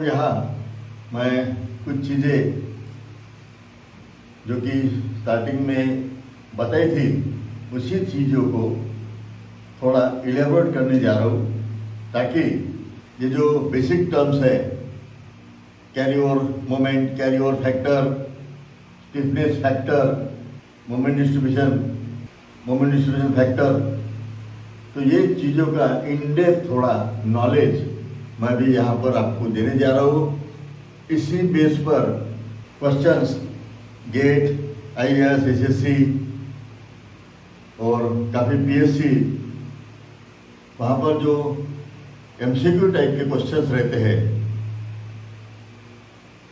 यहाँ मैं कुछ चीज़ें जो कि स्टार्टिंग में बताई थी उसी चीज़ों को थोड़ा इलेबोरेट करने जा रहा हूँ, ताकि ये जो बेसिक टर्म्स है, carry over moment, carry over factor, stiffness factor, moment distribution factor, तो ये चीज़ों का इन डेप्थ थोड़ा नॉलेज मैं भी यहाँ पर आपको देने जा रहा हूँ। इसी बेस पर क्वेश्चंस गेट, IAS, SSC और काफ़ी PSC, वहाँ पर जो MCQ टाइप के क्वेश्चंस रहते हैं,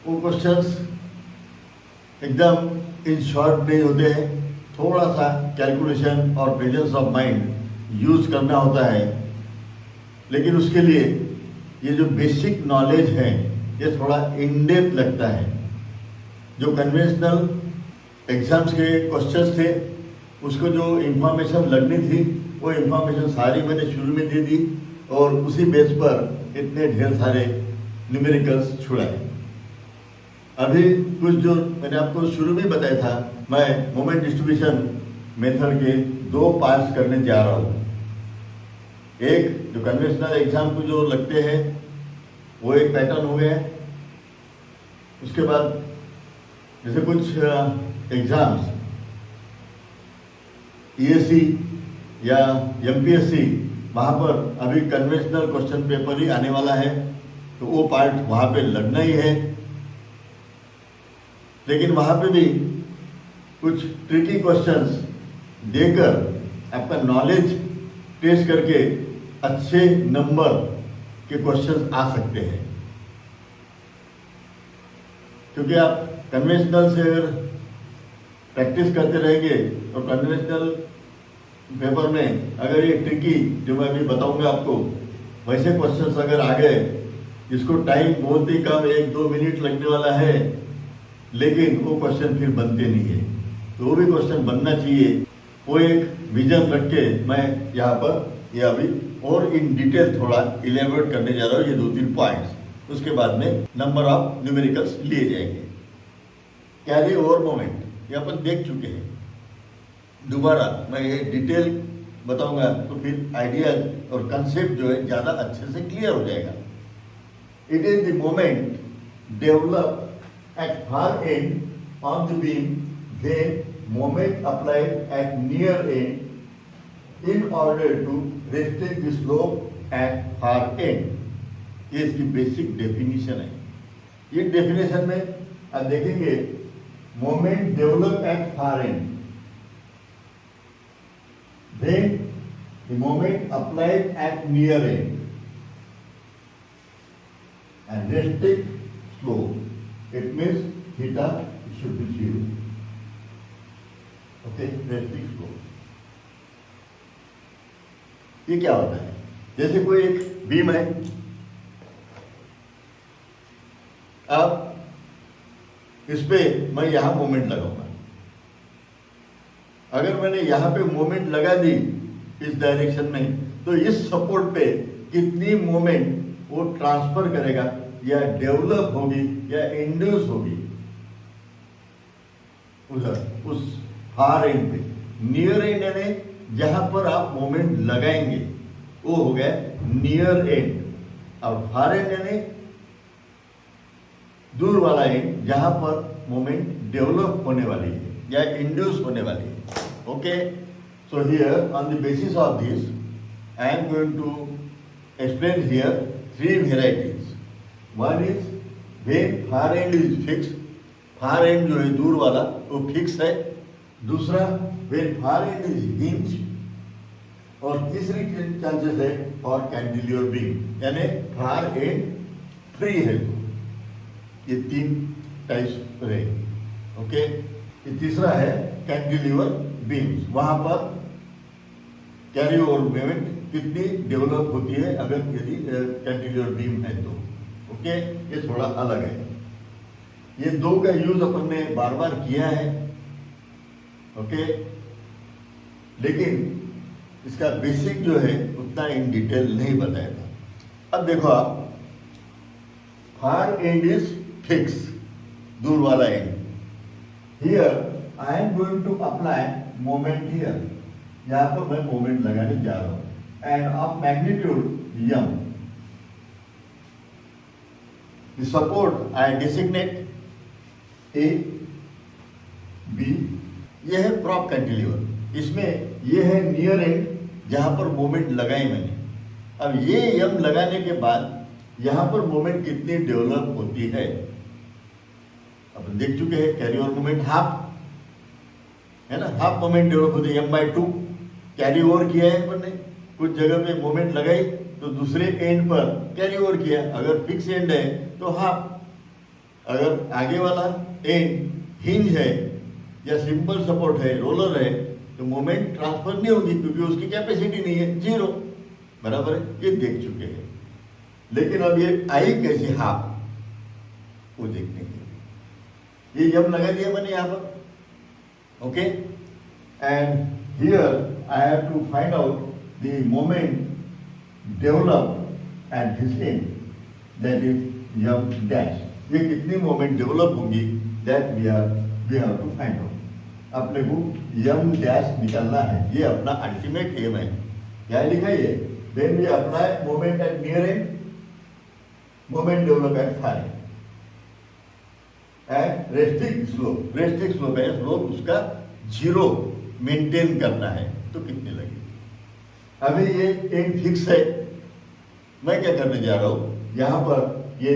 वो क्वेश्चंस एकदम इन शॉर्ट नहीं होते हैं, थोड़ा सा कैलकुलेशन और प्रेजेंस ऑफ माइंड यूज़ करना होता है। लेकिन उसके लिए ये जो बेसिक नॉलेज है ये थोड़ा इन डेप्थ लगता है। जो कन्वेंशनल एग्जाम्स के क्वेश्चंस थे उसको जो इंफॉर्मेशन लगनी थी वो इंफॉर्मेशन सारी मैंने शुरू में दे दी और उसी बेस पर इतने ढेर सारे न्यूमेरिकल्स छुड़ाए। अभी कुछ जो मैंने आपको शुरू में बताया था, मैं मोमेंट डिस्ट्रीब्यूशन मेथड के 2 पार्ट्स करने जा रहा हूँ। एक जो कन्वेंशनल एग्जाम को जो लगते हैं वो एक पैटर्न हो गया। उसके बाद जैसे कुछ एग्जाम्स ESC या MPSC, वहाँ पर अभी कन्वेंशनल क्वेश्चन पेपर ही आने वाला है, तो वो पार्ट वहाँ पे लगना ही है। लेकिन वहाँ पे भी कुछ ट्रिकी क्वेश्चंस देकर आपका नॉलेज टेस्ट करके अच्छे नंबर के क्वेश्चंस आ सकते हैं। क्योंकि आप कन्वेंशनल से प्रैक्टिस करते रहेंगे और कन्वेंशनल पेपर में अगर ये ट्रिकी जो मैं अभी बताऊंगा आपको, वैसे क्वेश्चंस अगर आ गए जिसको टाइम बहुत ही कम 1-2 मिनट लगने वाला है, लेकिन वो क्वेश्चन फिर बनते नहीं है, तो वो भी क्वेश्चन बनना चाहिए। वो एक विजन रख के मैं यहाँ पर यह अभी और इन डिटेल थोड़ा इलेबोरेट करने जा रहा हूँ, ये 2-3 पॉइंट्स। उसके बाद में नंबर ऑफ न्यूमेरिकल्स लिए जाएंगे। कैरी ओवर मोमेंट ये अपन देख चुके हैं, दोबारा मैं ये डिटेल बताऊंगा तो फिर आइडिया और कंसेप्ट जो है ज़्यादा अच्छे से क्लियर हो जाएगा। It is the moment develop at far end of the beam when moment applied at near end in order to restrict the slope at far end। ये इसकी बेसिक डेफिनेशन है। ये डेफिनेशन में आप देखेंगे moment develop at far and when the moment applied at near end and restrict slope, it means theta should be 0. Okay, restrict slope। ये क्या होता है? जैसे कोई एक बीम है, अब इस पे मैं यहां मोमेंट लगाऊंगा। अगर मैंने यहाँ पे मोमेंट लगा दी इस डायरेक्शन में, तो इस सपोर्ट पे कितनी मोमेंट वो ट्रांसफर करेगा या डेवलप होगी या इंड्यूस होगी उधर उस फार एंड पे। नियर एंड यानी जहां पर आप मोमेंट लगाएंगे वो हो गया नियर एंड, और फार एंड यानी दूर वाला एंड जहां पर मोमेंट डेवलप होने वाली है या इंड्यूस होने वाली है। Okay, so here on the basis of this I am going to explain here 3 varieties। One is when far end is fixed, far end जो है दूर वाला वो फिक्स है। दूसरा when far end is hinged, और तीसरी चांसेस है और कैंटिलीवर बीम यानी फार एंड फ्री है। ये 3 टाइप्स रहेंगी। ओके, ये तीसरा है कैंटिलीवर बीम्स। वहां पर कैरी ओवर मोमेंट कितनी डेवलप होती है अगर यदि कैंटिलीवर बीम है तो। ओके, ये थोड़ा अलग है। ये 2 का यूज अपन ने बार बार किया है। ओके, लेकिन इसका बेसिक जो है उतना इन डिटेल नहीं बताया था। अब देखो आप, फार एंड इज फिक्स, दूर वाला end. Here I am going to apply moment here, यहाँ पर मैं मोमेंट लगाने जा रहा हूँ. End of magnitude M. The support I designate A B. ये है प्रॉप कैंटिलीवर. इसमें ये है नियर एंड जहां पर मोमेंट लगाई मैंने. अब ये यम लगाने के बाद यहां पर मोमेंट कितनी डेवलप होती है अपन देख चुके हैं. कैरी ओवर मोमेंट हाफ है ना, हाफ मोमेंट डेवलप होती है m/2. कैरी ओवर किया है अपन ने, कुछ जगह पे मोमेंट लगाई तो दूसरे एंड पर कैरी ओवर किया. अगर फिक्स एंड है तो हाफ, अगर आगे वाला एंड हिंज है या सिंपल सपोर्ट है, रोलर है, तो मोमेंट ट्रांसफर नहीं होगी क्योंकि उसकी कैपेसिटी नहीं है, जीरो. बराबर है, ये देख चुके हैं. लेकिन अब ये आई कैसी हाफ, वो देखने के लिए ये यम लगा दिया मैंने यहाँ पर. Okay, and here I have to find out the moment develop at this end, that is M dash. ये कितनी मोमेंट डेवलप होंगी, that we have to find out. अपने को यम डैश निकालना है, ये अपना अल्टीमेट एम है. क्या लिखा है, when we apply moment at near end, moment develop at far end. Restrict slope, restrict slope है, स्लोप उसका जीरो मेंटेन करना है तो कितनी लगेगी. अभी ये एंड फिक्स है, मैं क्या करने जा रहा हूं, यहां पर ये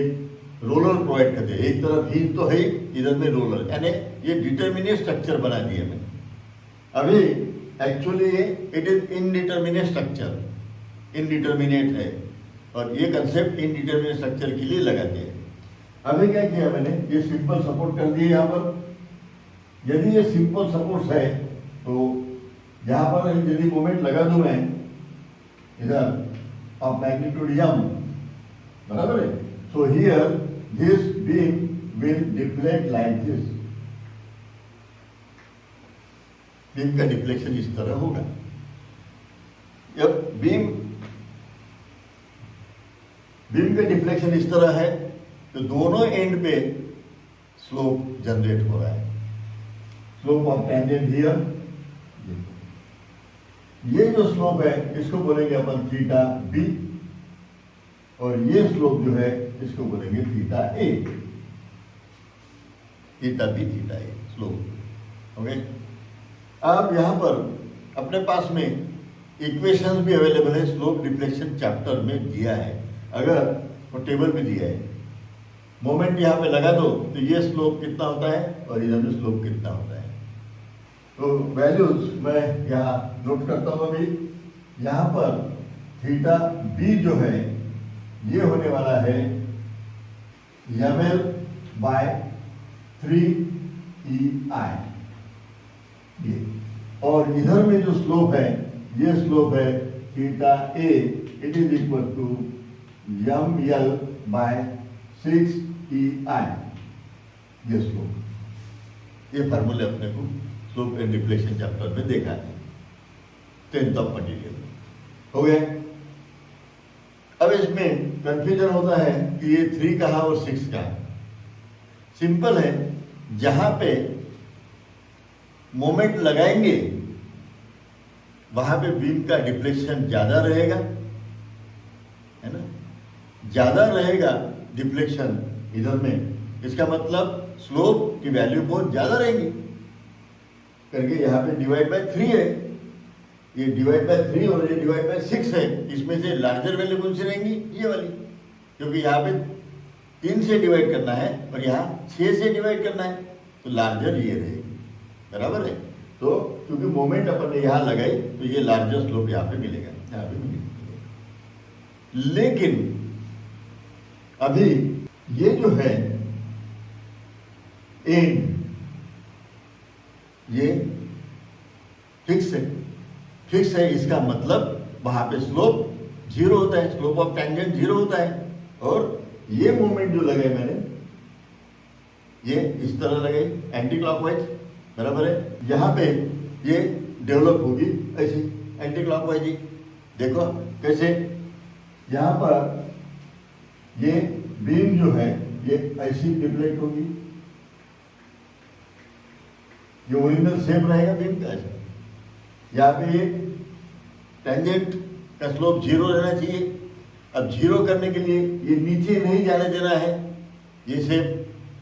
रोलर प्रोवाइड करते हैं. एक तरफ हिंज तो है, इधर में रोलर, यानी ये डिटर्मिनेट स्ट्रक्चर बना दिया मैं. अभी एक्चुअली ये it is indeterminate structure, indeterminate है, और ये कंसेप्ट इनडिटर्मिनेट स्ट्रक्चर के लिए लगाते हैं. अभी क्या किया मैंने, ये सिंपल सपोर्ट कर दिया यहाँ पर. यदि ये सिंपल सपोर्ट है तो यहाँ पर यदि मोमेंट लगा दूं मैं इधर ऑफ मैग्नीट्यूड यम, बराबर है. So here this beam will deflect like this. Beam का डिफ्लेक्शन इस तरह होगा. जब बीम का डिफ्लेक्शन इस तरह है तो दोनों एंड पे स्लोप जनरेट हो रहा है. स्लोप ऑफ टेंजेंट हियर, ये जो स्लोप है इसको बोलेंगे अपन थीटा बी, और ये स्लोप जो है इसको बोलेंगे थीटा ए. थीटा बी थीटा ए स्लोप. ओके, अब यहां पर अपने पास में इक्वेशंस भी अवेलेबल है, स्लोप डिफ्लेक्शन चैप्टर में दिया है, अगर वो टेबल में दिया है. मोमेंट यहाँ पे लगा दो तो ये स्लोप कितना होता है और इधर में स्लोप कितना होता है. तो वैल्यूज मैं यहाँ नोट करता हूँ. अभी यहाँ पर थीटा बी जो है ये होने वाला है ml/3EI. ये, और इधर में जो स्लोप है ये स्लोप है theta A, it is equal to ml/6EI. ये स्लोप, ये फार्मूले अपने को स्लोप एंड डिफ्लेक्शन चैप्टर में देखा है, 10th ऑफ मटेरियल हो गया. अब इसमें कंफ्यूजन होता है कि ये 3 कहा और 6 कहा. सिंपल है, जहां पे मोमेंट लगाएंगे वहां पे बीम का डिफ्लेक्शन ज्यादा रहेगा, है ना, ज्यादा रहेगा डिफ्लेक्शन इधर में. इसका मतलब स्लोप की वैल्यू बहुत ज्यादा रहेगी करके यहाँ पे डिवाइड बाय 3 है, ये डिवाइड बाय 3 और ये डिवाइड बाय 6 है. इसमें से लार्जर वैल्यू कौन सी रहेंगी, ये वाली, क्योंकि यहाँ पे 3 से डिवाइड करना है और यहाँ 6 से डिवाइड करना है, तो लार्जर ये रहेगी. बराबर है. तो क्योंकि मोमेंट अपन ने यहाँ लगाई तो ये लार्जर स्लोप यहाँ पे मिलेगा, यहाँ पे मिलेगा. लेकिन अभी ये जो है एंड, ये फिक्स है. फिक्स है इसका मतलब वहां पे स्लोप जीरो होता है, स्लोप ऑफ टेंजेंट जीरो होता है. और ये मोमेंट जो लगाए मैंने ये इस तरह लगाई एंटी क्लॉकवाइज, बराबर है. यहाँ पे ये डेवलप होगी ऐसी एंटी क्लॉकवाइज ही. देखो कैसे, यहाँ पर ये बीम जो है ये ऐसी डिफ्लेक्ट होगी, ये ओरिजिनल शेप रहेगा बीम का ऐसा। यहाँ पे ये टेंजेंट का स्लोप 0 रहना चाहिए। अब 0 करने के लिए ये नीचे नहीं जाने देना है, ये शेप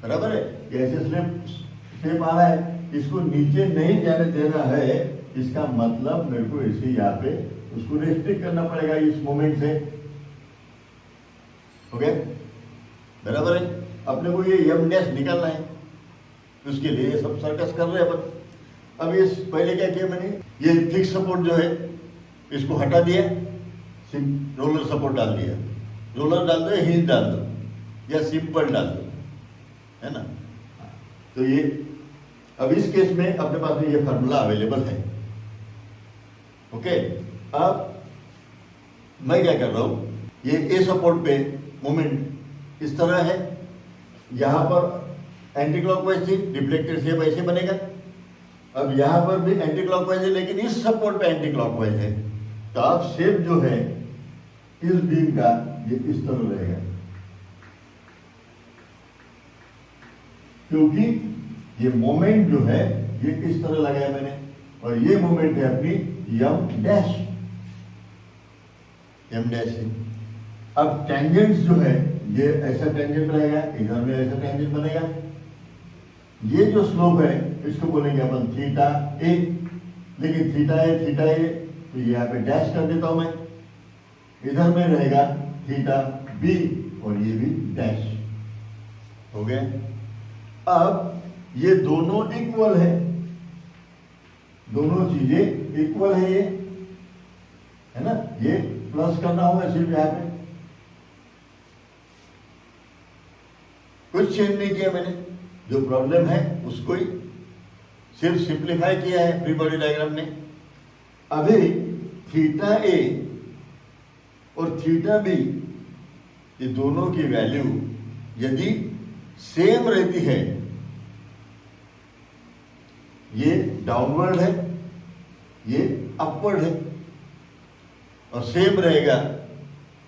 बराबर है, ये ऐसे शेप आ रहा है, इसको नीचे नहीं जाने देना है। इसका मतलब मेरे को इसे यहाँ पे उसको रेस्ट्रिक्ट करना पड़ेगा इस मोमेंट से। ओके बराबर है। अपने को ये एम डैश निकालना है, उसके लिए ये सब सर्कस कर रहे हैं अपन। अब ये पहले क्या किया मैंने, ये फिक्स सपोर्ट जो है इसको हटा दिया, रोलर सपोर्ट डाल दिया। रोलर डाल दो, हिंज डाल दो या सिंपल डाल दो, है ना। तो ये अब इस केस में अपने पास में ये फार्मूला अवेलेबल है। ओके अब मैं क्या कर रहा हूं, ये ए सपोर्ट पे मोमेंट इस तरह है, यहां पर एंटी क्लॉकवाइज थी, डिफ्लेक्टेड शेप ऐसे बनेगा। अब यहां पर भी एंटी क्लॉकवाइज है, लेकिन इस सपोर्ट पे एंटी क्लॉकवाइज है, तो अब शेप जो है इस बीम का ये इस तरह रहेगा, क्योंकि ये मोमेंट जो है ये इस तरह लगाया मैंने, और ये मोमेंट है अपनी एम डैश, एम डैश है। अब टेंजेंट्स जो है ये ऐसा टेंजेंट रहेगा, इधर में ऐसा टेंजेंट बनेगा। ये जो स्लोप है इसको बोलेंगे अपन थीटा ए, लेकिन थीटा ए तो यहाँ पे डैश कर देता हूं मैं, इधर में रहेगा थीटा बी और ये भी डैश हो गया। अब ये दोनों इक्वल है, दोनों चीजें इक्वल है, ये है ना, ये प्लस करना होगा सिर्फ यहाँ पे, कुछ चेंज नहीं किया मैंने, जो प्रॉब्लम है उसको ही सिर्फ सिंप्लीफाई किया है फ्री बॉडी डायग्राम ने। अभी थीटा ए और थीटा बी ये दोनों की वैल्यू यदि सेम रहती है, ये डाउनवर्ड है ये अपवर्ड है, और सेम रहेगा,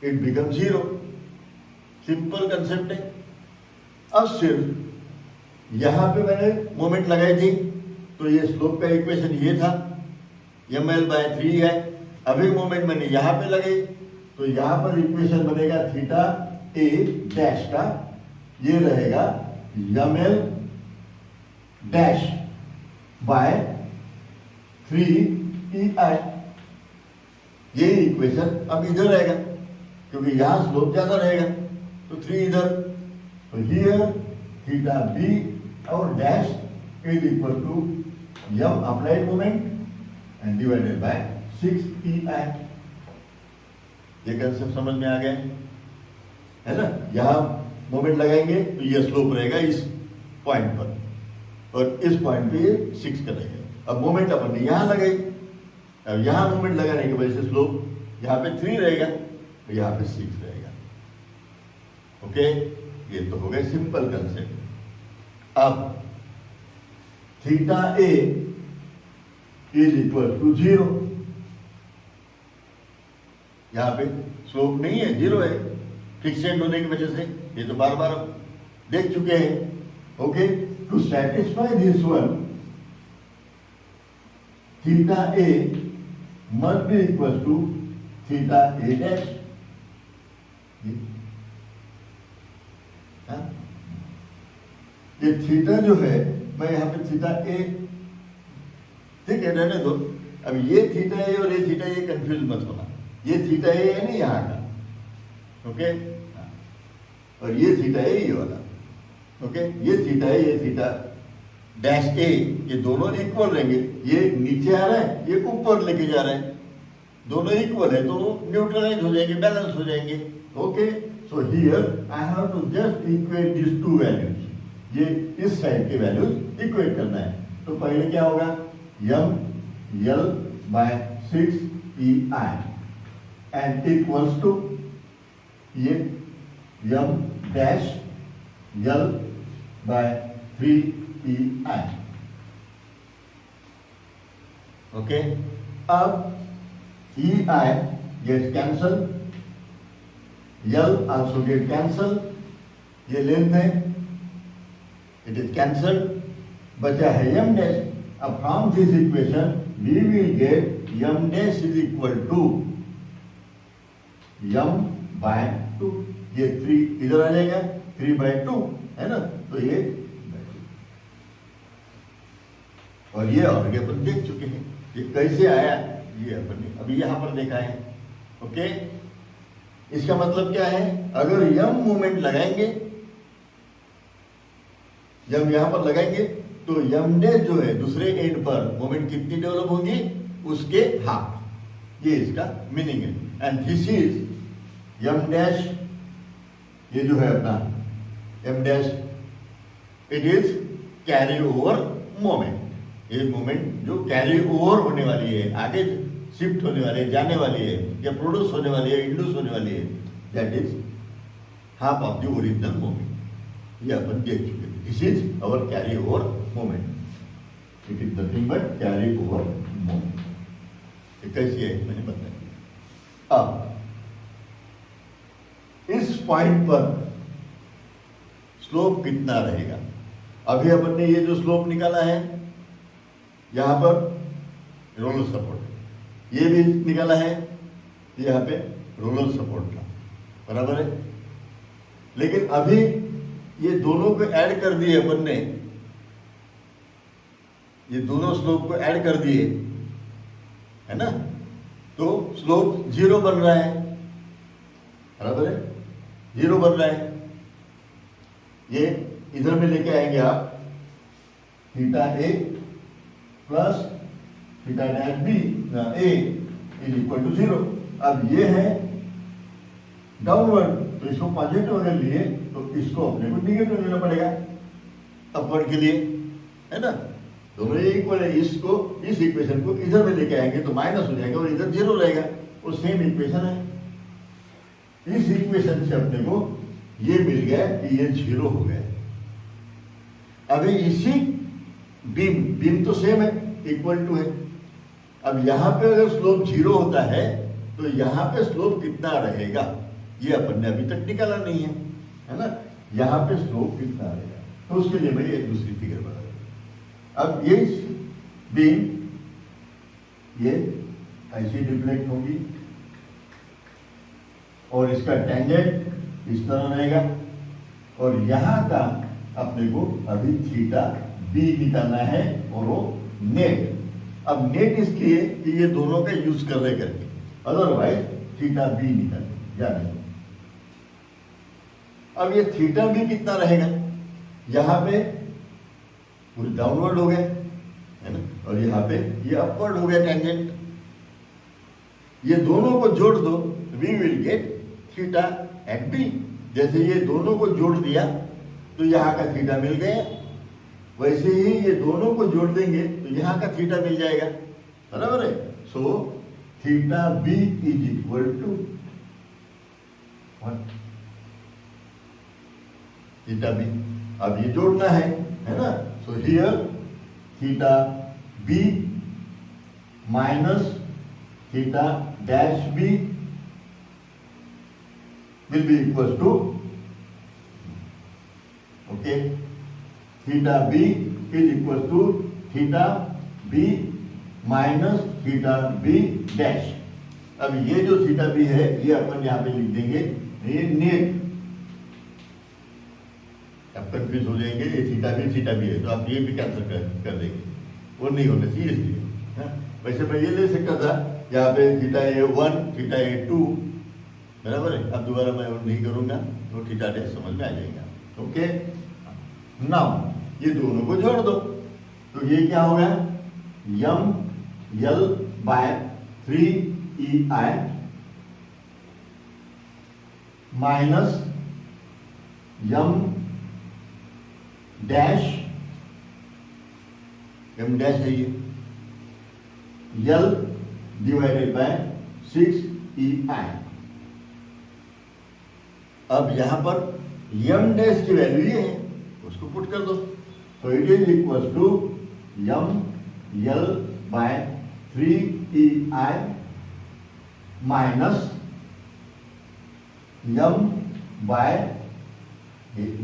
इट बिकम 0। सिंपल कंसेप्ट है। अब सिर्फ यहां पे मैंने मोमेंट लगाई थी, तो ये स्लोप का इक्वेशन ये था, ml/3 है। अभी मोमेंट मैंने यहां पे लगाई, तो यहां पर इक्वेशन बनेगा थीटा ए डैश का, ये रहेगा ml डैश बाय 3EI। ये इक्वेशन अब इधर रहेगा, क्योंकि यहां स्लोप ज्यादा रहेगा, तो 3 इधर, तो हियर थीटा बी और dash is equal to m applied moment and divided by 6EI। ये कंसेप्ट समझ में आ गया है ना। यहां मोमेंट लगाएंगे तो ये स्लोप रहेगा इस पॉइंट पर, और इस पॉइंट पे ये 6 का रहेगा। अब मोमेंट अपन ने यहां लगाई, अब यहां मोमेंट लगाने की वजह से स्लोप यहां पे 3 रहेगा, तो यहां पे 6 रहेगा। ओके, ये तो हो गया सिंपल कंसेप्ट। अब theta A is equal to 0, यहां पे स्लोप नहीं है, 0 है, फिक्सेड होने की वजह से, ये तो बार बार देख चुके हैं। Okay, to satisfy this one theta A must be equal to theta a dash। ये थीटा जो है, मैं यहाँ पे थीटा ए, ठीक है, रहने दो। अब ये थीटा ए और ये थीटा ए कंफ्यूज मत होना, ये थीटा ए है ना यहाँ का, ओके, और ये थीटा ए ये वाला, ओके, ये थीटा ए ये थीटा डैश ए, ये दोनों इक्वल रहेंगे। ये नीचे आ रहा है, ये ऊपर लेके जा रहा है, दोनों इक्वल है, तो न्यूट्रलाइज हो जाएंगे, बैलेंस हो जाएंगे। Okay, so here I have to just equate this two values, ये इस साइड के वैल्यूज इक्वेट करना है। तो पहले क्या होगा, m l by 6EI and equals to ये m dash l by 3EI। Okay, अब EI gets cancelled, L also get cancelled, ये लेंथ है, इट इज कैंसल्ड, बचा है यम डैश। अब from this equation we will get M dash is equal to M by 2। ये 3 इधर आ जाएगा, 3/2 है ना, तो ये और ये ऑलरेडी अपन देख चुके हैं ये कैसे आया, ये अपन ने अभी यहां पर देखा है। ओके, इसका मतलब क्या है, अगर यम मोमेंट लगाएंगे, जब यहां पर लगाएंगे तो यम डैश जो है दूसरे एंड पर मोमेंट कितनी डेवलप होगी, उसके हाफ, ये इसका मीनिंग है। And this is M dash, ये जो है अपना M dash, it is carry over moment. ये मोमेंट जो कैरी ओवर होने वाली है, आगे शिफ्ट होने वाली है, जाने वाली है, या प्रोड्यूस होने वाली है, इंड्यूस होने वाली है, that is half of the original moment. ये अपन देख चुके हैं। This is our carry over moment, it is nothing but carry over moment. ये कैसी है मैंने बताया। अब इस पॉइंट पर स्लोप कितना रहेगा, अभी अपन ने ये जो स्लोप निकाला है यहां पर रोलर सपोर्ट, ये भी निकाला है यहाँ पे रोलर सपोर्ट था, बराबर है। लेकिन अभी ये दोनों को ऐड कर दिए अपन ने, ये दोनों स्लोप को ऐड कर दिए है ना, तो स्लोप 0 बन रहा है, बराबर है, 0 बन रहा है। ये इधर में लेके आएंगे आप, theta A plus theta dash B A is equal to 0। अब ये है डाउनवर्ड, तो इसको पॉजिटिव अगर लिए तो इसको अपने को निगेटिव लेना पड़ेगा अपवर्ड के लिए, है ना, दोनों ये इक्वल है। इसको, इस इक्वेशन को इधर में लेके आएंगे तो माइनस हो जाएगा और इधर 0 रहेगा, वो सेम इक्वेशन है। इस इक्वेशन से अपने को ये मिल गया कि ये 0 हो गया। अभी इसी बीम तो सेम है, इक्वल टू है। अब यहां पे अगर स्लोप 0 होता है तो यहां पे स्लोप कितना रहेगा, ये अपन ने अभी तक निकाला नहीं है ना, यहां पे स्लोप कितना रहेगा, तो उसके लिए मैं एक दूसरी फिगर बना रहा हूं। अब ये बीम ये ऐसी डिफ्लेक्ट होगी और इसका टेंजेंट इस तरह रहेगा, और यहां का अपने को अभी थीटा बी निकालना है, और वो नेट। अब नेट इसलिए कि ये दोनों का यूज कर रहे करके, अदरवाइज थीटा बी निकाल जाने। अब ये थीटा बी कितना रहेगा, यहां पे पूरी डाउनवर्ड हो गया है ना, और यहां पे ये अपवर्ड हो गया टेंजेंट। ये दोनों को जोड़ दो, we will get theta at B. जैसे ये दोनों को जोड़ दिया तो यहां का थीटा मिल गया, वैसे ही ये दोनों को जोड़ देंगे तो यहां का थीटा मिल जाएगा, बराबर है। So theta B is equal to theta B. अब ये जोड़ना है ना, so here theta B minus theta dash B will be equal to, okay, theta B is equal to theta B minus theta B dash. अब ये जो theta B है ये अपन यहां पे लिख देंगे, ये नेट। अब कंफ्यूज हो जाएंगे, ये थीटा बी है तो आप ये भी कैंसिल कर देंगे, वो नहीं होना चाहिए इसलिए। वैसे मैं ये ले सकता था यहाँ पे थीटा ए 1 थीटा ए 2, बराबर है। अब दोबारा मैं नहीं करूंगा तो थीटा डैश समझ में आ जाएगा। ओके, नाउ ये दोनों को जोड़ दो तो ये क्या होगा, यम L by 3EI minus M dash, Yama dash है ये, यल डिवाइडेड बाय 6EI। अब यहां पर यम डैश की वैल्यू ये है, उसको पुट कर दो, तो it is equal to M L by 3EI minus M by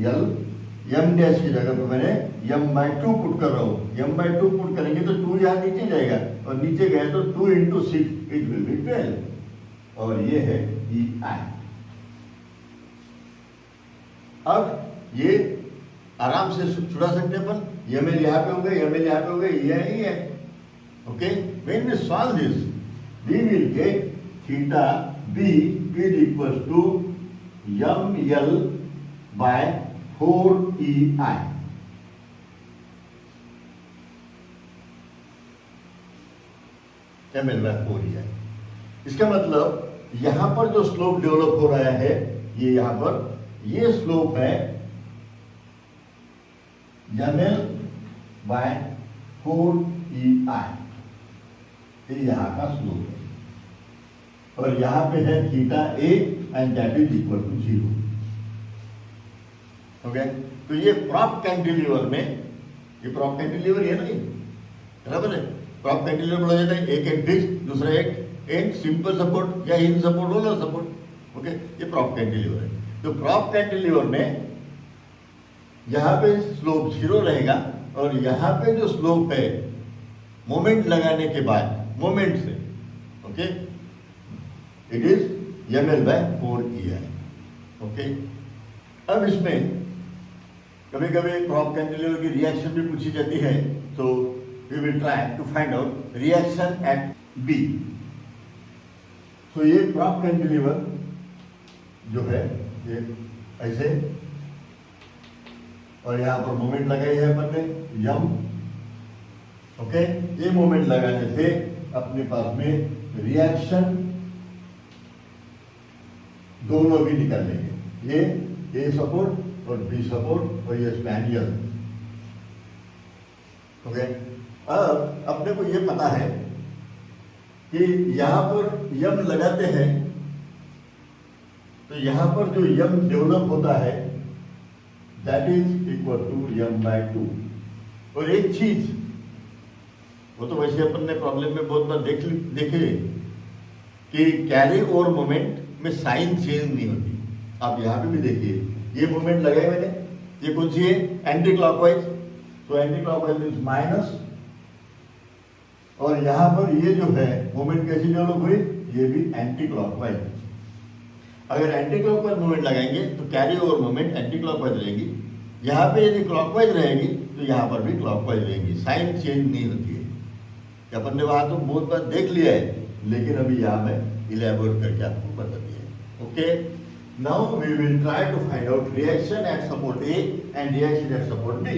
L M dash की जगह पे मैंने m/2 पुट कर रहा हूँ। m/2 पुट करेंगे तो 2 यहाँ नीचे जाएगा और नीचे गया तो 2 इंटू 6 इट विल बी 12 और ये है EI। अब ये आराम से छुड़ा सकते हैं अपन, ml यहाँ पे हो गए, ml यहाँ पे हो गए, EI है। Okay, when we solve this we will get theta b is equal to ml by 4EI। ml by 4EI। इसका मतलब यहां पर जो स्लोप डेवलप हो रहा है, ये यहां पर ये स्लोप है ml बाय 4EI, ये यहां का स्लोप है और यहां पे है theta a and that is equal to 0। Okay, तो ये प्रॉप कैंटिलीवर में, ये प्रॉप कैंटिलीवर है ना, ये बराबर है। प्रॉप कैंटिलीवर बोला जाता है एक एंड फिक्स, दूसरा एक एंड सिंपल सपोर्ट या hinge support, roller support. Okay, ये प्रॉप कैंटिलीवर है। तो प्रॉप कैंटिलीवर में यहाँ पे स्लोप 0 रहेगा और यहाँ पे जो स्लोप है मोमेंट लगाने के बाद, मोमेंट से, okay, it is ml by 4EI। Okay, अब इसमें कभी कभी प्रॉप कैंटिलीवर की रिएक्शन भी पूछी जाती है, तो we will try to find out reaction at B। तो ये प्रॉप कैंटिलीवर जो है ये ऐसे, और यहाँ पर मोमेंट लगाई है अपन ने m। ओके, ये मोमेंट लगाने से अपने पास में रिएक्शन दोनों भी निकल लेंगे, ये A सपोर्ट और B सपोर्ट और ये स्पैनियल। ओके, अब अपने को ये पता है कि यहां पर यम लगाते हैं तो यहां पर जो यम डेवलप होता है that is equal to m/2। और एक चीज, वो तो वैसे अपन ने प्रॉब्लम में बहुत बार देखे कि कैरी ओवर मोमेंट में साइन चेंज नहीं होती। आप यहाँ पे भी देखिए, ये मोमेंट लगाए मैंने, ये कौन सी है, एंटी क्लॉकवाइज, तो एंटी क्लॉकवाइज मीन्स माइनस, और यहाँ पर ये जो है मोमेंट कैसी डेवलप हुई, ये भी एंटी क्लॉकवाइज। अगर एंटी क्लॉकवाइज मोमेंट लगाएंगे तो carry over moment anti clockwise रहेगी, यहाँ पे यदि क्लॉकवाइज रहेगी तो यहाँ पर भी क्लॉकवाइज रहेगी, साइन चेंज नहीं होती है। अपन ने वहां तो बहुत बार देख लिया है, लेकिन अभी यहाँ मैं इलेबोरेट करके आपको बता दिया। Okay, now we will try to find out reaction at support A and reaction at support B.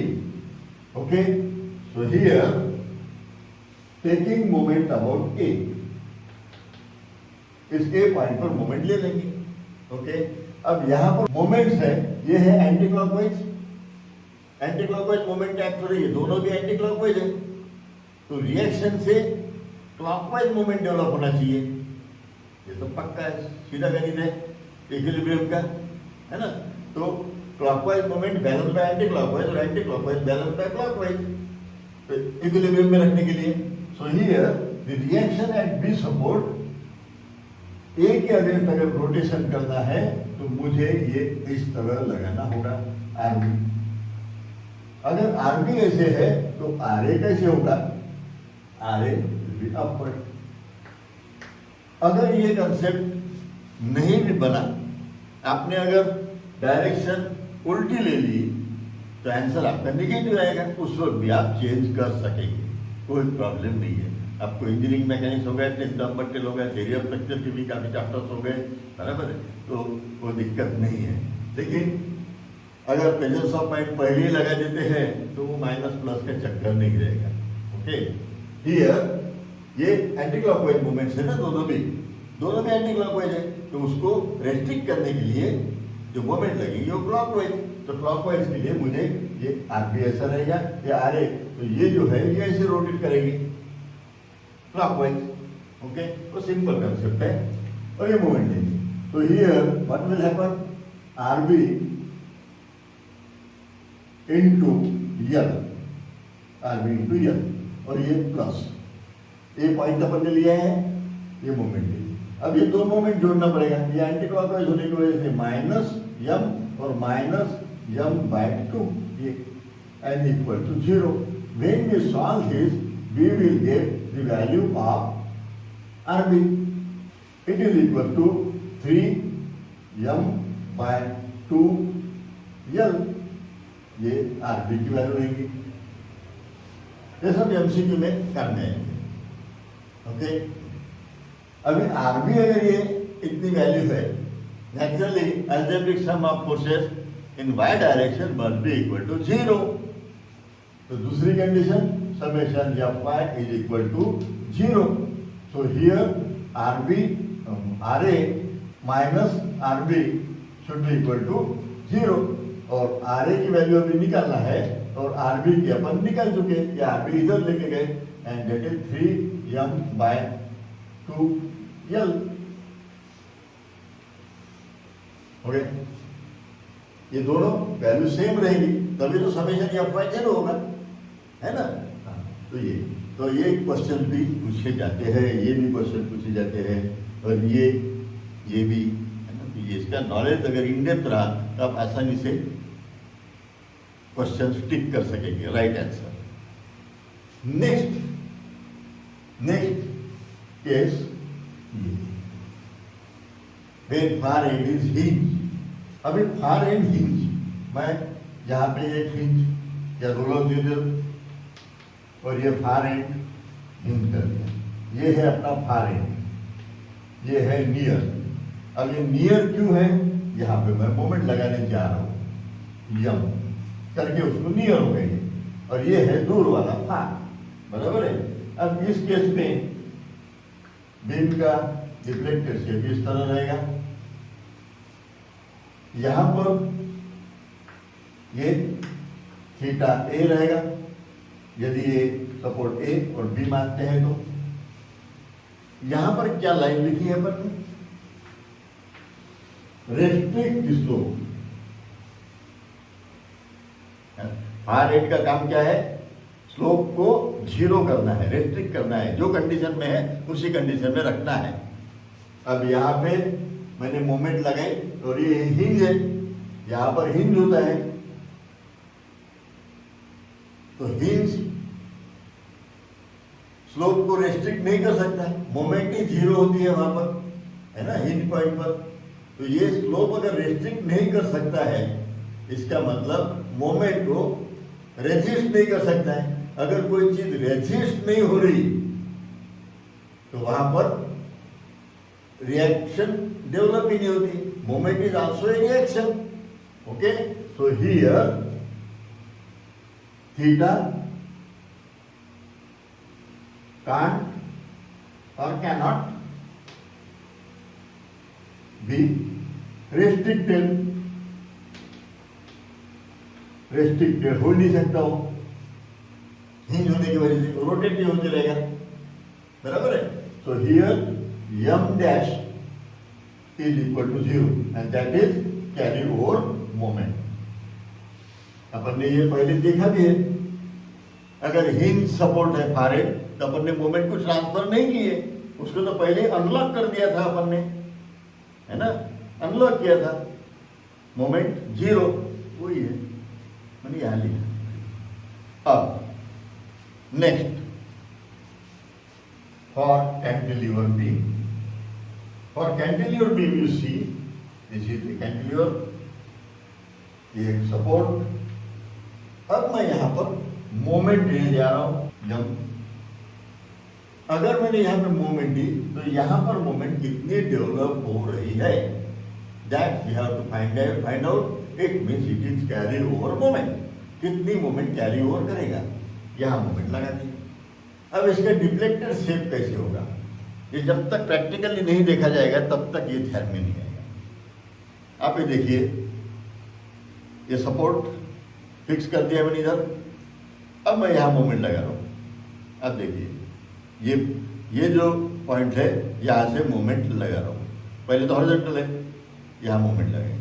Okay, so here taking moment about A, इस A पॉइंट पर मोमेंट ले लेंगे। ओके, अब यहाँ पर मोमेंट्स है, ये है anti clockwise, anti clockwise moment act हो रही है, दोनों भी एंटी क्लॉकवाइज है, तो रिएक्शन से क्लॉकवाइज मोमेंट डेवलप होना चाहिए, ये तो पक्का है, सीधा गणित है इक्विलिब्रियम का, है ना। तो clockwise moment balance by anti clockwise और anti clockwise balance by clockwise, तो इक्विलिब्रियम में रखने के लिए। So here the reaction at B support, A के अगेंस्ट अगर रोटेशन करना है तो मुझे ये इस तरह लगाना होगा आरबी। अगर आरबी ऐसे है तो आरए कैसे होगा, आरए भी अपवर्ड। अगर ये कंसेप्ट नहीं भी बना, आपने अगर डायरेक्शन उल्टी ले ली तो आंसर आपका निगेटिव आएगा, उस वक्त भी आप चेंज कर सकेंगे, कोई प्रॉब्लम नहीं है। आपको इंजीनियरिंग मैकेनिक्स हो गए, टेक्निकल मटेरियल हो गए, थ्योरी ऑफ स्ट्रक्चर के भी काफी चैप्टर्स हो गए, बराबर है, तो कोई दिक्कत नहीं है। लेकिन अगर प्रेजेंस ऑफ पॉइंट पहले ही लगा देते हैं तो वो माइनस प्लस का चक्कर नहीं रहेगा। ओके, हियर ये एंटी क्लॉकवाइज मूवमेंट्स है ना, दोनों भी एंटी क्लॉकवाइज है, तो उसको रेस्ट्रिक्ट करने के लिए जो मोमेंट लगेगी वो क्लॉकवाइज, तो क्लॉकवाइज के लिए मुझे ये आरबी ऐसा रहेगा, ये आरए, तो ये जो है ये ऐसे रोटेट करेगी क्लॉकवाइज। ओके, तो सिंपल कंसेप्ट है, और ये मोमेंट देंगे, तो here what will happen, RB into L, RB into L, और ये प्लस, ये पॉइंट अपन ने लिया है, ये मोमेंट है। अब ये दो मोमेंट जोड़ना पड़ेगा, ये एंटी क्लॉकवाइज होने की वजह से माइनस यम और माइनस m by 2 ये n equal to 0. When we solve this, we will get the value of RB. It is equal to 3m by 2l. ये RB की वैल्यू रहेगी. ये सब MCQ में करने हैं. ओके, अभी RB अगर ये इतनी वैल्यू है, naturally algebraic sum of forces in y direction must be equal to 0. तो दूसरी condition summation Fy is equal to 0. So here RB RA minus RB should be equal to 0. और RA की value अभी निकालना है और RB की अपन निकाल चुके, या RB इधर लेके गए, and that is 3m by 2l. Okay, ये दोनों वैल्यू सेम रहेगी तभी तो समेशन Fy 0 होगा, है ना. तो ये क्वेश्चन भी पूछे जाते हैं, ये भी क्वेश्चन पूछे जाते हैं, और ये भी है ना. तो ये इसका नॉलेज अगर इन डेप्थ रहा तो आप आसानी से क्वेश्चन टिक कर सकेंगे, right answer. Next case, when far and is hinge. अभी फार एंड हिंज, मैं यहाँ पे एक हिंज या रोलर दे दो और ये फार एंड हिंज कर दिया. ये है अपना फार एंड, ये है नियर. अब ये नियर क्यों है, यहाँ पे मैं मोमेंट लगाने जा रहा हूँ, यम करके उसको नियर हो गई, और ये है दूर वाला फार, बराबर है. अब इस केस में बीम का डिफ्लेक्टेड शेप इस तरह रहेगा. यहां पर ये थीटा ए रहेगा, यदि ये सपोर्ट ए और बी मानते हैं तो. यहां पर क्या लाइन लिखी है पर, रेस्ट्रिक्ट स्लोप. फार एंड का काम क्या है, स्लोप को 0 करना है, रेस्ट्रिक्ट करना है, जो कंडीशन में है उसी कंडीशन में रखना है. अब यहाँ पे मैंने मोमेंट लगाई और ये हिंज है, यहाँ पर हिंज होता है, तो हिंज स्लोप को रेस्ट्रिक्ट नहीं कर सकता है, मोमेंट ही 0 होती है वहां पर, है ना, हिंज पॉइंट पर. तो ये स्लोप अगर रेस्ट्रिक्ट नहीं कर सकता है, इसका मतलब मोमेंट को रेजिस्ट नहीं कर सकता है. अगर कोई चीज रेजिस्ट नहीं हो रही तो वहां पर रिएक्शन डेवलप ही नहीं होती. Moment is also a reaction. Okay, so here theta can't or cannot be restricted हो नहीं सकता हो, हिंज होने की वजह से रोटेट ही होते रहेगा, बराबर है. So here m dash is equal to 0 and that is carry over moment. अपन ने ये पहले देखा भी है, अगर हिंज सपोर्ट है फार एंड तो अपन ने मोमेंट को ट्रांसफर नहीं किए, उसको तो पहले अनलॉक कर दिया था अपन ने, है ना, अनलॉक किया था, मोमेंट 0 वही है, मैंने यहां लिखा. अब next, for cantilever beam. For cantilever beam you see this is the cantilever, ये एक सपोर्ट. अब मैं यहां पर मोमेंट देने जा रहा हूं. जब अगर मैंने यहाँ पे मोमेंट दी तो यहाँ पर मोमेंट कितनी डेवलप हो रही है, that we have to find out. It means it is carry over moment. कितनी मोमेंट कैरी ओवर करेगा, यहाँ मोमेंट लगा दी. अब इसका डिफ्लेक्टेड शेप कैसे होगा, ये जब तक प्रैक्टिकली नहीं देखा जाएगा तब तक ये ध्यान में नहीं आएगा. आप ये देखिए, ये सपोर्ट फिक्स कर दिया मैंने इधर. अब मैं यहाँ मोमेंट लगा रहा हूँ. अब देखिए ये जो पॉइंट है, यहाँ से मोमेंट लगा रहा हूँ. पहले तो हॉरिजॉन्टल है, यहाँ मोमेंट लगेगा.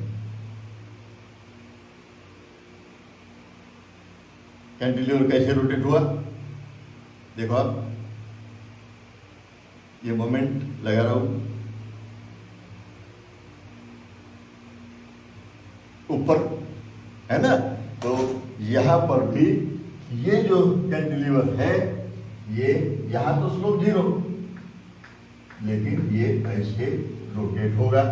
कैंटिलीवर कैसे रोटेट हुआ देखो आप, ये मोमेंट लगा रहा हूं ऊपर, है ना। तो यहाँ पर भी ये जो कैंटिलीवर है, ये यहाँ तो स्लोप 0, लेकिन ये ऐसे रोटेट होगा,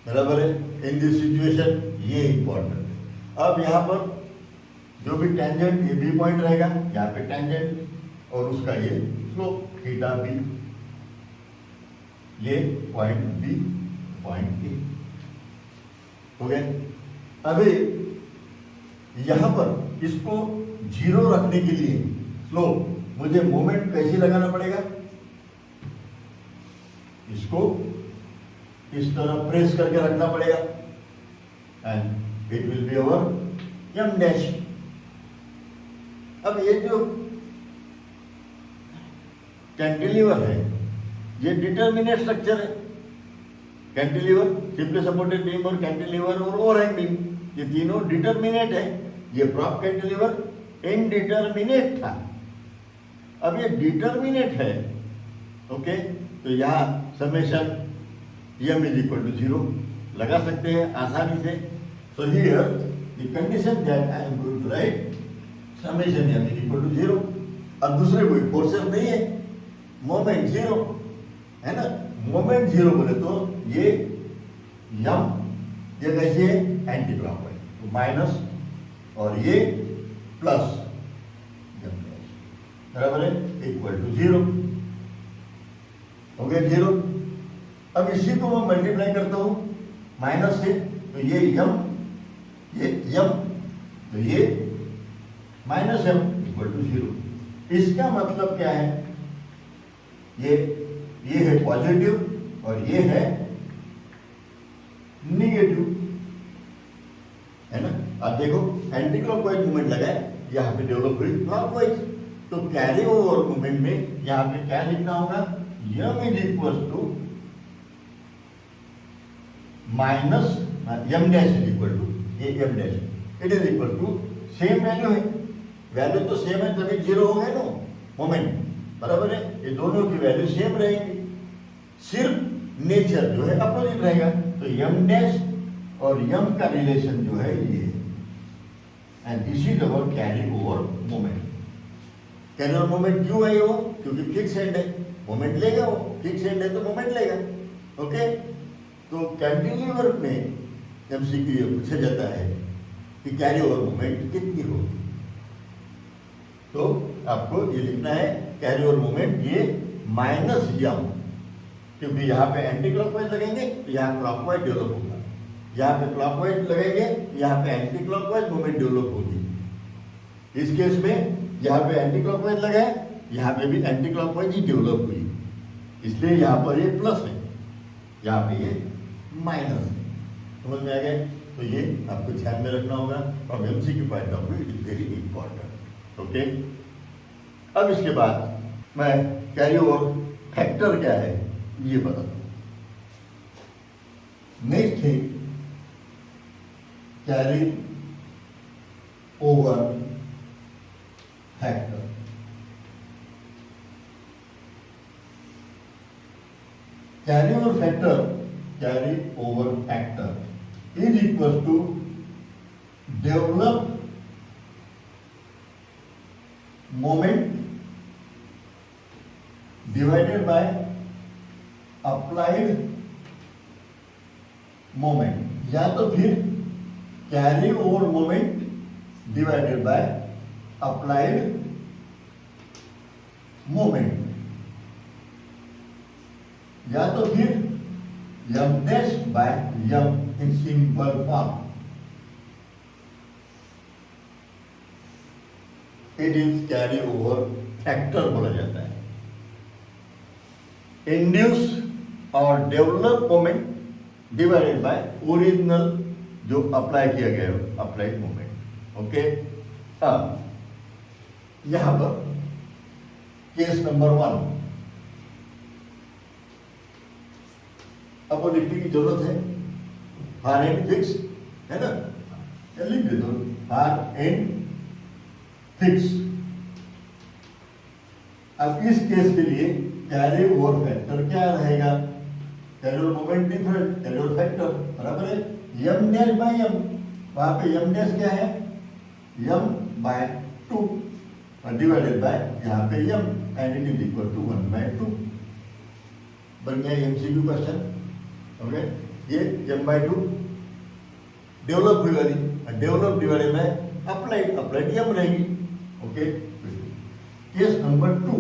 बराबर है। इन दिस सिचुएशन ये इंपॉर्टेंट है। अब यहाँ पर जो भी टेंजेंट, ये बी पॉइंट रहेगा, यहाँ पे टेंजेंट और उसका ये स्लोप थीटा बी, ये पॉइंट बी, पॉइंट ए हो गए। अभी यहां पर इसको 0 रखने के लिए स्लोप मुझे मोमेंट कैसे लगाना पड़ेगा, इसको इस तरह प्रेस करके रखना पड़ेगा and it will be our M dash. अब ये जो कैंटिलीवर है ये डिटरमिनेट स्ट्रक्चर है। कैंटिलीवर, सिंपली सपोर्टेड बीम और कैंटिलीवर और ओवरहैंग बीम, ये तीनों डिटरमिनेट है। ये प्रॉप कैंटिलीवर इनडिटरमिनेट था, अब ये डिटरमिनेट है। ओके, तो यहाँ summation m is equal to 0 लगा सकते हैं आसानी से। So here the condition that I am going to write summation m is equal to 0। अब दूसरे कोई फोर्सेस नहीं है, मोमेंट 0 है ना। मोमेंट 0 बोले तो ये यम, ये कैसे है एंटी क्लॉकवाइज, तो माइनस और ये प्लस, बराबर है इक्वल टू 0 हो गया 0। अब इसी को मैं मल्टीप्लाई करता हूं माइनस से, तो ये यम, ये यम, तो ये माइनस एम इक्वल टू 0। इसका मतलब क्या है, ये है पॉजिटिव और ये है निगेटिव, है ना। अब देखो एंटी क्लॉकवाइज मूवमेंट लगा है, यहाँ पे डेवलप हुई क्लॉकवाइज, तो कैरी ओवर मूवमेंट में यहाँ पे क्या लिखना होगा, M is equal to minus M dash is equal to, ये M dash it is equal to same value है, वैल्यू तो सेम है तभी 0 हो गए ना मोमेंट, बराबर है। ये दोनों की वैल्यू सेम रहेगी, सिर्फ नेचर जो है अपोजिट रहेगा। तो यम डैश और यम का रिलेशन जो है ये, and this is our carry over moment. Carry over moment क्यों है वो, क्योंकि फिक्स एंड है, मोमेंट लेगा वो, फिक्स एंड है तो मोमेंट लेगा। ओके, तो कैंटिलीवर में एमसीक्यू ये पूछा जाता है कि कैरी ओवर मोमेंट कितनी होगी, तो आपको ये लिखना है कैरी ओवर मोमेंट ये माइनस यम, क्योंकि यहाँ पे एंटी क्लॉकवाइज लगेंगे तो यहाँ क्लॉकवाइज डेवलप होगा, यहाँ पे क्लॉकवाइज लगेंगे यहाँ पे एंटी क्लॉकवाइज मोमेंट डेवलप होगी। इस केस में यहाँ पे एंटी क्लॉकवाइज लगा है, यहाँ पे भी एंटी क्लॉकवाइज ही डेवलप हुई, इसलिए यहाँ पर ये प्लस है, यहाँ पे ये माइनस है। समझ में आ गया, तो ये आपको ध्यान में रखना होगा और MCQ point of view it is very important. Okay, अब इसके बाद मैं कैरी ओवर फैक्टर क्या है ये बताता हूं। Next thing, carry over factor. Carry over factor, carry over factor is equal to develop moment divided by applied moment, या तो फिर carry over moment divided by applied moment, या तो फिर M dash by M in simple form. It is carry over factor बोला जाता है। Induce और develop moment divided by original जो अप्लाई किया गया है अप्लाइड मोमेंट। ओके, अब यहां पर केस नंबर 1 अब लिखने की जरूरत है, हार एंड फिक्स है ना, लिख दे दो हार एंड फिक्स। अब इस केस के लिए कैरी ओवर फैक्टर क्या रहेगा, carry over moment different, carry over factor बराबर है यम डैश बाय यम, वहां पे यम डैश क्या है, यम बाय 2 और डिवाइडेड बाय यहाँ पे M and it is equal to 1 by 2। बन गया एमसीक्यू क्वेश्चन। ओके, ये यम बाय 2 डेवलप हुई वाली, develop divided by applied, applied M रहेगी। Okay, case number 2,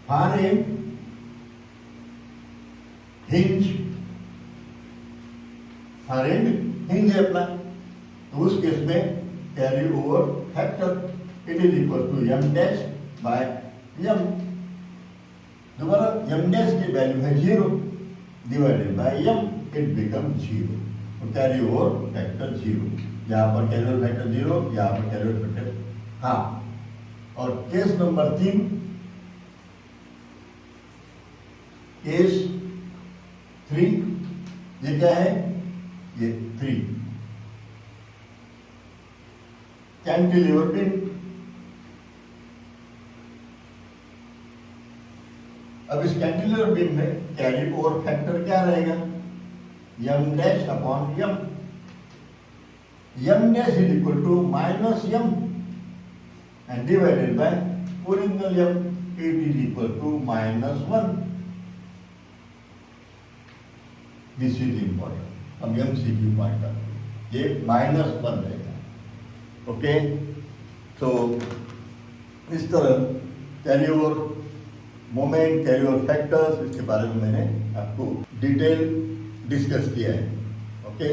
far end hinge, far end hinge है अपना, तो उस केस में carry over factor it is equal to M dash by M. दोबारा यम डैश की वैल्यू है 0 divided by M, it become 0, तो कैरी ओवर फैक्टर 0, यहाँ पर कैरी ओवर फैक्टर 0, यहाँ पर कैरी ओवर फैक्टर हाफ। और केस नंबर 3, केस 3, ये क्या है, ये 3 कैंटिलीवर बीम। अब इस कैंटिलीवर बीम में कैरी ओवर फैक्टर क्या रहेगा, M dash upon M, M dash is equal to minus M and divided by original M, it is equal to -1। This is important, अब एमसीक्यू पॉइंट ऑफ ये -1 रहेगा। Okay, तो इस तरह carry over moment, carry over factors, इसके बारे में मैंने आपको डिटेल डिस्कस किया है। ओके।